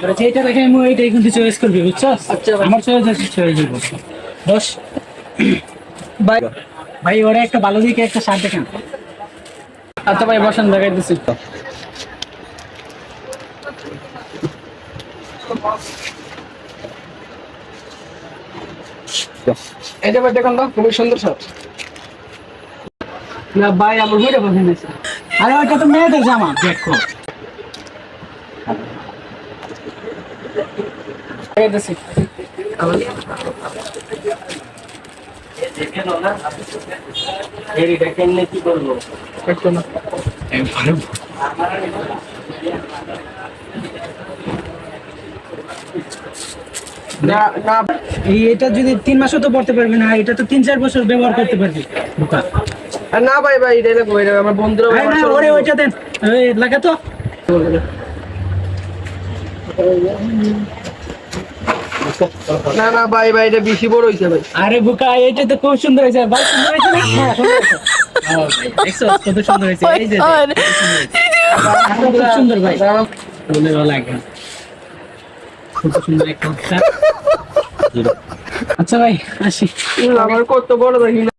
যেটা দেখে আমি ওইটাই কিন্তু চয়েস করবি, বুঝছো? আচ্ছা ভাই। আমার চয়েস আছে, চয়েস দিব। দশ ভাই ভাই, ওরা একটা ভালো দিকে একটা শার্ট দেখেন। আচ্ছা ভাই বসেন, দেখাই দিচ্ছি। এই যে ভাই দেখুন তো, খুবই সুন্দর শার্ট। না ভাই আমার বইটা পছন্দ হয়েছে। আরে ওইটা তো মেয়েদের জামা, দেখো। দেখাই দিচ্ছি। কি করবো? একটু না। না না এটা যদি 3 মাসও তো পড়তে পারবি না, এটা তো 3-4 বছর ব্যবহার করতে পারবি। বোকা। না ভাই ভাই এটা লাগবে, এটা আমার বন্ধুরা আরে না, ওরে ওইটা দেন, ওই লাগা তো। না না ভাই ভাই এটা বেশি বড় হইছে ভাই। আরে বোকা, এটা তো খুব সুন্দর হয়েছে ভাই, সুন্দর হয়েছে না? হ্যাঁ, সুন্দর হয়েছে। ও ভাই, দেখছো কত সুন্দর হয়েছে? এই যে খুব সুন্দর ভাই, বলে ভালো লাগে। খুব সুন্দর একটা। আচ্ছা ভাই, আসি। আমার কত বড় দেখি না।